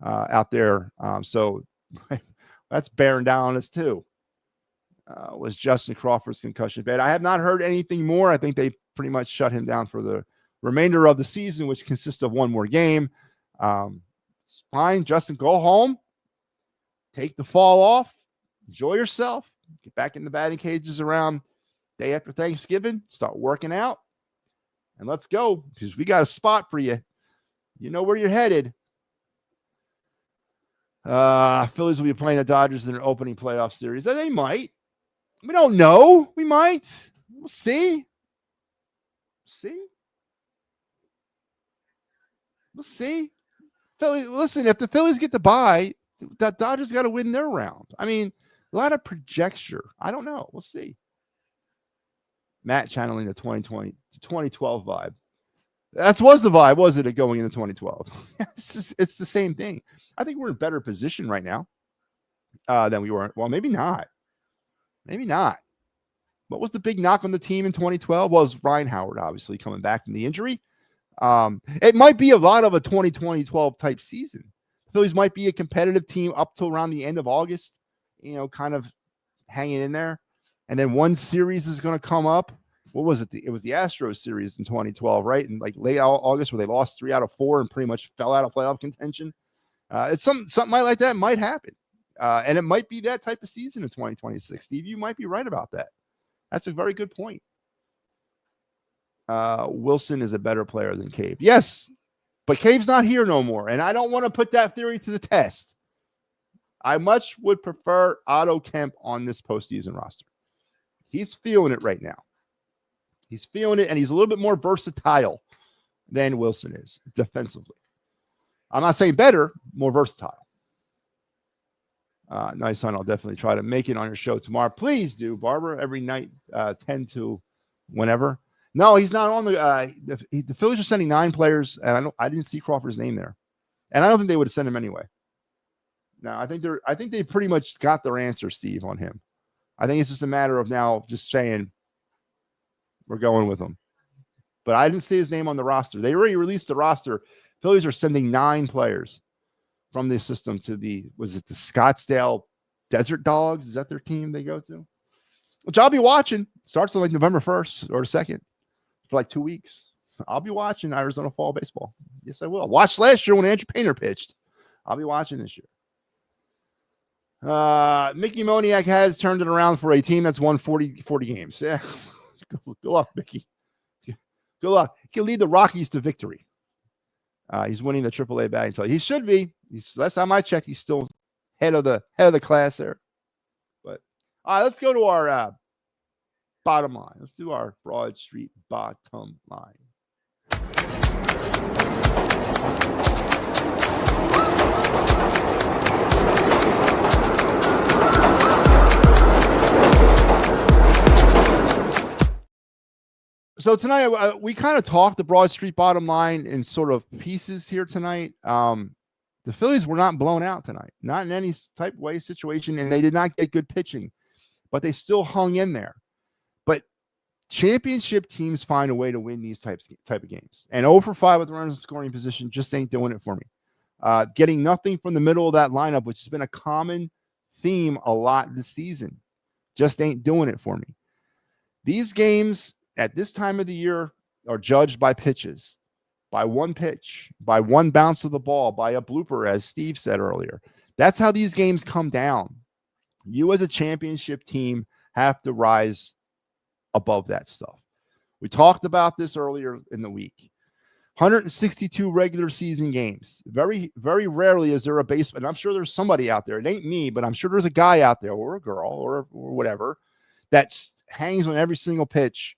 out there. So that's bearing down on us too. Was Justin Crawford's concussion bad? I have not heard anything more. I think they pretty much shut him down for the remainder of the season, which consists of one more game. It's fine. Justin, go home. Take the fall off. Enjoy yourself. Get back in the batting cages around day after Thanksgiving. Start working out. And let's go, because we got a spot for you. You know where you're headed. Phillies will be playing the Dodgers in their opening playoff series. And they might. We don't know. We might. We'll see. We'll see. Phillies, listen, if the Phillies get the bye, the Dodgers got to win their round. I mean, a lot of projection. I don't know. We'll see. Matt channeling the 2012 vibe. That was the vibe, wasn't it, going into 2012? It's the same thing. I think we're in better position right now than we were. Well, maybe not. Maybe not. What was the big knock on the team in 2012? Was Ryan Howard, obviously, coming back from the injury. It might be a lot of a 2012 type season. The Phillies might be a competitive team up till around the end of August, kind of hanging in there. And then one series is going to come up. What was it? It was the Astros series in 2012, right? In like late August, where they lost 3 out of 4 and pretty much fell out of playoff contention. It's something like that might happen. And it might be that type of season in 2026. Steve, you might be right about that. That's a very good point. Wilson is a better player than Cave. Yes, but Cave's not here no more. And I don't want to put that theory to the test. I much would prefer Otto Kemp on this postseason roster. He's feeling it right now. He's feeling it, and he's a little bit more versatile than Wilson is defensively. I'm not saying better, more versatile. Nice, hon. I'll definitely try to make it on your show tomorrow. Please do, Barbara, every night, 10 to whenever. No, he's not on the Phillies are sending 9 players, and I didn't see Crawford's name there. And I don't think they would have sent him anyway. No, I think they pretty much got their answer, Steve, on him. I think it's just a matter of now just saying we're going with him. But I didn't see his name on the roster. They already released the roster. Phillies are sending 9 players from the system to the Scottsdale Desert Dogs? Is that their team they go to? Which I'll be watching. Starts on like November 1st or 2nd for like 2 weeks. I'll be watching Arizona fall baseball. Yes, I will. I watched last year when Andrew Painter pitched. I'll be watching this year. Mickey Moniak has turned it around for a team that's won 40 games. Yeah. Good luck, Mickey. Good luck. He can lead the Rockies to victory. He's winning the AAA batting title. He should be. Last time I checked, he's still head of the class there. But all right, let's go to our bottom line. Let's do our Broad Street bottom line. So tonight, we kind of talked the Broad Street bottom line in sort of pieces here tonight. The Phillies were not blown out tonight, not in any type of way situation, and they did not get good pitching, but they still hung in there. But championship teams find a way to win these type of games. And 0 for 5 with runners in scoring position just ain't doing it for me. Getting nothing from the middle of that lineup, which has been a common theme a lot this season, just ain't doing it for me. These games at this time of the year are judged by pitches, by one pitch, by one bounce of the ball, by a blooper, as Steve said earlier. That's how these games come down. You as a championship team have to rise above that stuff. We talked about this earlier in the week. 162 regular season games. Very, very rarely is there a base, and I'm sure there's somebody out there. It ain't me, but I'm sure there's a guy out there or a girl or whatever that hangs on every single pitch,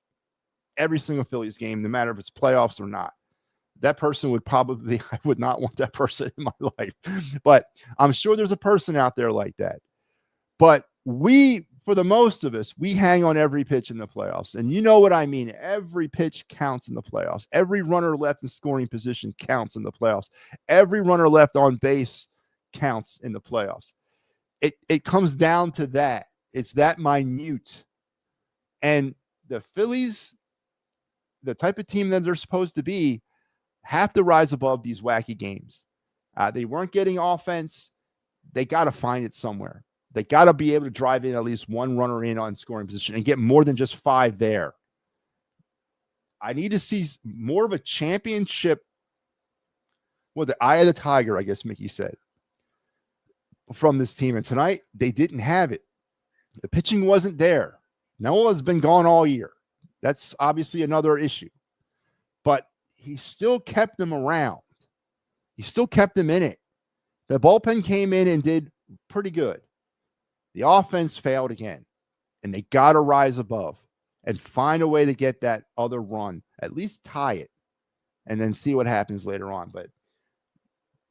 every single Phillies game, no matter if it's playoffs or not. that person would probably, I would not want that person in my life. But I'm sure there's a person out there like that. But for the most of us, we hang on every pitch in the playoffs. And you know what I mean? Every pitch counts in the playoffs. Every runner left in scoring position counts in the playoffs. Every runner left on base counts in the playoffs. It comes down to that. It's that minute. And the Phillies, the type of team that they're supposed to be, have to rise above these wacky games. They weren't getting offense. They got to find it somewhere. They got to be able to drive in at least one runner in on scoring position and get more than just 5 there. I need to see more of a championship, well, the eye of the tiger, I guess Mickey said, from this team. And tonight, they didn't have it. The pitching wasn't there. Noah's been gone all year. That's obviously another issue. But he still kept them around. He still kept them in it. The bullpen came in and did pretty good. The offense failed again. And they got to rise above and find a way to get that other run, at least tie it, and then see what happens later on. But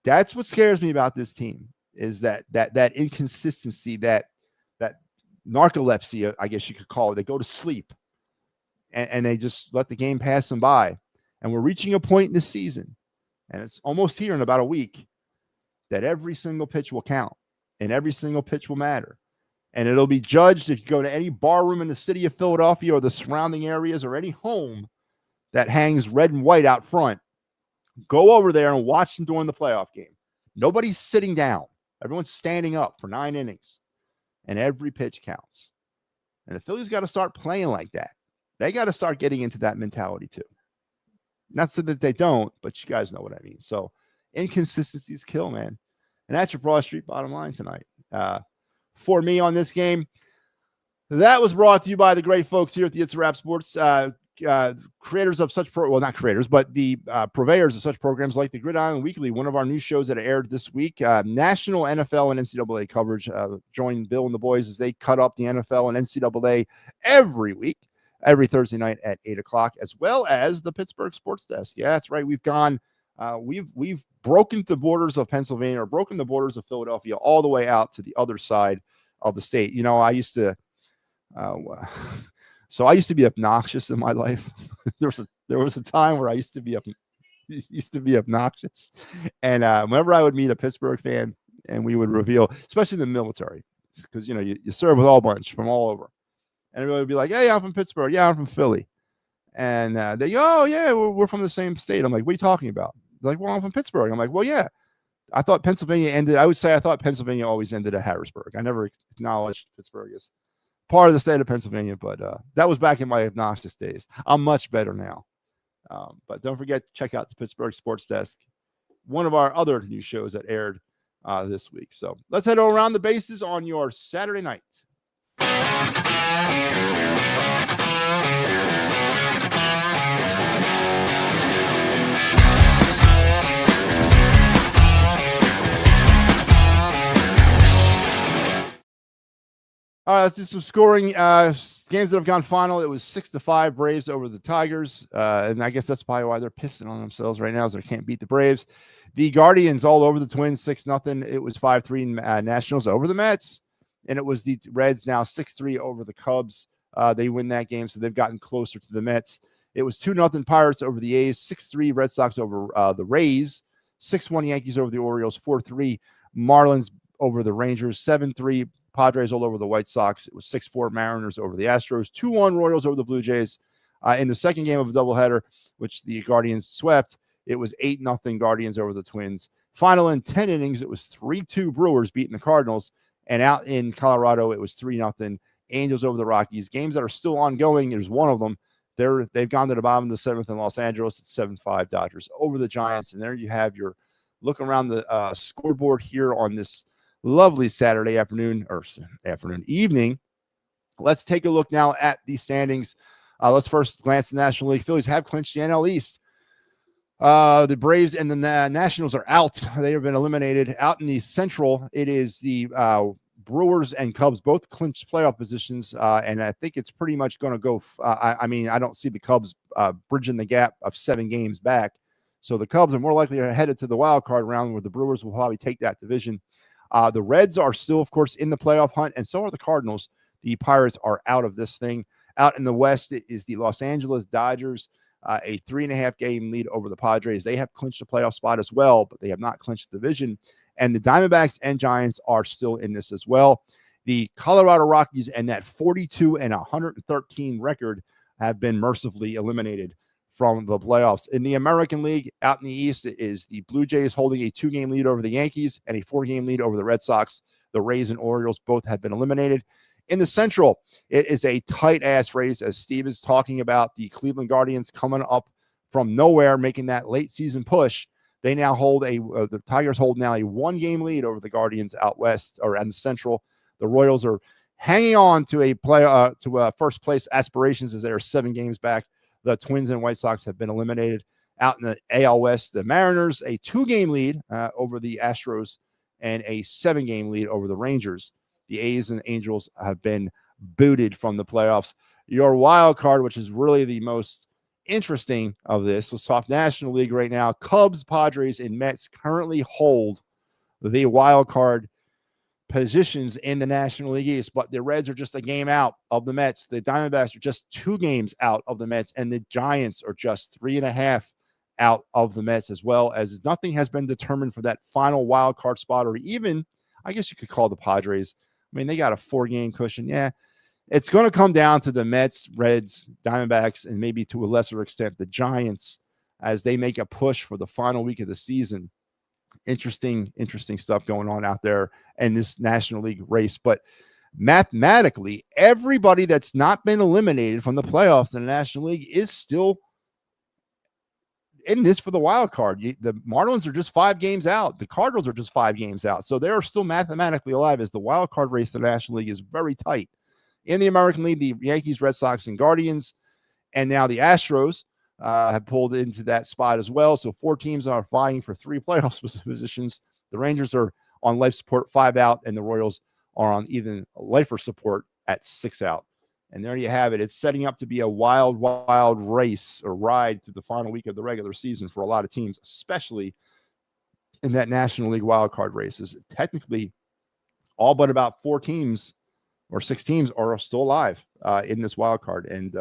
that's what scares me about this team, is that inconsistency, that narcolepsy, I guess you could call it. They go to sleep and they just let the game pass them by. And we're reaching a point in the season, and it's almost here in about a week, that every single pitch will count and every single pitch will matter. And it'll be judged if you go to any bar room in the city of Philadelphia or the surrounding areas or any home that hangs red and white out front. Go over there and watch them during the playoff game. Nobody's sitting down. Everyone's standing up for 9 innings, and every pitch counts. And the Phillies got to start playing like that. They got to start getting into that mentality too. Not so that they don't, but you guys know what I mean. So inconsistencies kill, man. And that's your Broad Street bottom line tonight. For me on this game, that was brought to you by the great folks here at the It's a Wrap Sports, creators of such not creators, but the purveyors of such programs like the Gridiron Weekly, one of our new shows that aired this week. National NFL and NCAA coverage. Join Bill and the boys as they cut up the NFL and NCAA every week, every Thursday night at 8 o'clock, as well as the Pittsburgh Sports Desk. Yeah, that's right. We've gone, we've broken the borders of Pennsylvania, or broken the borders of Philadelphia all the way out to the other side of the state. You know, I used to, so I used to be obnoxious in my life. there was a time where I used to be obnoxious, and whenever I would meet a Pittsburgh fan, and we would reveal, especially in the military, because you know you serve with all bunch from all over, and everybody would be like, "Hey, I'm from Pittsburgh. Yeah, I'm from Philly," and they go, "Oh yeah, we're from the same state." I'm like, "What are you talking about?" They're like, "Well, I'm from Pittsburgh." I'm like, "Well, yeah." I thought Pennsylvania ended. I would say I thought Pennsylvania always ended at Harrisburg. I never acknowledged Pittsburgh as part of the state of Pennsylvania, but that was back in my obnoxious days. I'm much better now. But don't forget to check out the Pittsburgh Sports Desk, one of our other new shows that aired this week. So let's head around the bases on your Saturday night. All right, let's do some scoring. Games that have gone final. It was 6-5 Braves over the Tigers. And I guess that's probably why they're pissing on themselves right now, is they can't beat the Braves. The Guardians all over the Twins, 6-0. It was 5-3 Nationals over the Mets. And it was the Reds now 6-3 over the Cubs. They win that game, so they've gotten closer to the Mets. It was 2-0 Pirates over the A's, 6-3 Red Sox over the Rays, 6-1 Yankees over the Orioles, 4-3 Marlins over the Rangers, 7-3 Padres all over the White Sox. It was 6-4 Mariners over the Astros, 2-1 Royals over the Blue Jays. In the second game of a doubleheader, which the Guardians swept, it was 8-0 Guardians over the Twins. Final in 10 innings, it was 3-2 Brewers beating the Cardinals. And out in Colorado, it was 3-0 Angels over the Rockies. Games that are still ongoing, there's one of them. They've gone to the bottom of the 7th in Los Angeles. It's 7-5 Dodgers over the Giants. And there you have your look around the scoreboard here on this lovely Saturday evening. Let's take a look now at the standings. Let's first glance at the National League. Phillies have clinched the NL East. The Braves and the Nationals are out. They have been eliminated. Out in the Central, it is the Brewers and Cubs both clinched playoff positions, and I think it's pretty much going to go. I don't see the Cubs bridging the gap of 7 games back. So the Cubs are more likely headed to the wild card round, where the Brewers will probably take that division. The Reds are still, of course, in the playoff hunt, and so are the Cardinals. The Pirates are out of this thing. Out in the West is the Los Angeles Dodgers, a 3.5 game lead over the Padres. They have clinched a playoff spot as well, but they have not clinched the division. And the Diamondbacks and Giants are still in this as well. The Colorado Rockies and that 42 and 113 record have been mercifully eliminated from the playoffs. In the American League, out in the East, is the Blue Jays holding a 2-game lead over the Yankees and a 4-game lead over the Red Sox. The Rays and Orioles both have been eliminated. In the Central, it is a tight-ass race, as Steve is talking about. The Cleveland Guardians coming up from nowhere, making that late-season push. They now hold the Tigers hold now a 1-game lead over the Guardians out west, or in the Central. The Royals are hanging on to first place aspirations, as they are 7 games back. The Twins and White Sox have been eliminated. Out in the AL West, the Mariners, a 2-game lead over the Astros and a 7-game lead over the Rangers. The A's and Angels have been booted from the playoffs. Your wild card, which is really the most interesting of this, let's talk National League right now. Cubs, Padres, and Mets currently hold the wild card positions in the National League East, but the Reds are just a game out of the Mets. The Diamondbacks are just 2 games out of the Mets, and the Giants are just 3.5 out of the Mets, as well, as nothing has been determined for that final wild card spot, or even, I guess you could call the Padres. I mean, they got a 4-game cushion. Yeah, it's going to come down to the Mets, Reds, Diamondbacks, and maybe to a lesser extent the Giants, as they make a push for the final week of the season. Interesting stuff going on out there in this National League race. But mathematically, everybody that's not been eliminated from the playoffs in the National League is still in this for the wild card. The Marlins are just 5 games out. The Cardinals are just 5 games out. So they're still mathematically alive, as the wild card race in the National League is very tight. In the American League, the Yankees, Red Sox, and Guardians, and now the Astros have pulled into that spot as well. So 4 teams are vying for 3 playoff positions. The Rangers are on life support, 5 out, and the Royals are on even lifer support at 6 out. And there you have it. It's setting up to be a wild, wild race or ride through the final week of the regular season for a lot of teams, especially in that National League wildcard races. Technically, all but about 4 teams or 6 teams are still alive in this wild card. And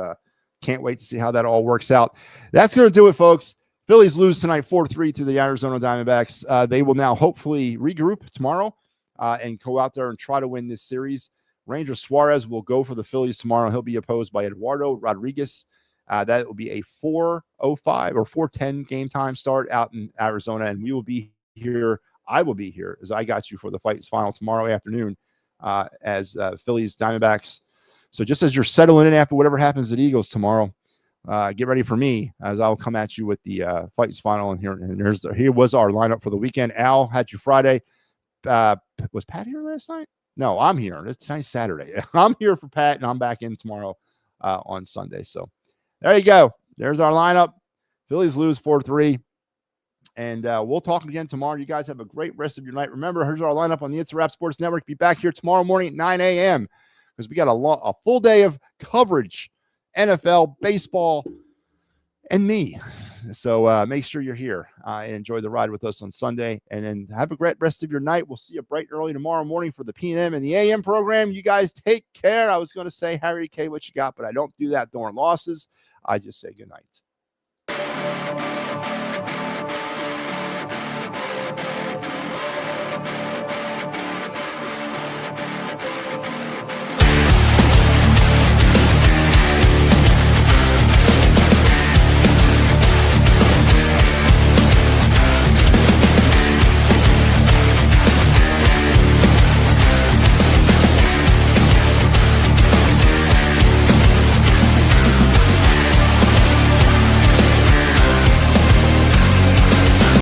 can't wait to see how that all works out. That's going to do it, folks. Phillies lose tonight 4-3 to the Arizona Diamondbacks. They will now hopefully regroup tomorrow and go out there and try to win this series. Ranger Suarez will go for the Phillies tomorrow. He'll be opposed by Eduardo Rodriguez. That will be a 4:05 or 4:10 game time start out in Arizona, and we will be here. I will be here, as I got you, for the Fights final tomorrow afternoon as Phillies Diamondbacks. So just as you're settling in after whatever happens at Eagles tomorrow, get ready for me, as I'll come at you with the Fights final. And here was our lineup for the weekend. Al had you Friday. Was Pat here last night? No, I'm here. It's tonight's Saturday. I'm here for Pat, and I'm back in tomorrow on Sunday. So there you go. There's our lineup. Phillies lose 4-3. And we'll talk again tomorrow. You guys have a great rest of your night. Remember, here's our lineup on the It's a Wrap Sports Network. Be back here tomorrow morning at 9 a.m. because we got a full day of coverage, NFL, baseball, and me. So make sure you're here and enjoy the ride with us on Sunday. And then have a great rest of your night. We'll see you bright and early tomorrow morning for the PM and the AM program. You guys take care. I was going to say, Harry K, what you got? But I don't do that during losses. I just say good night.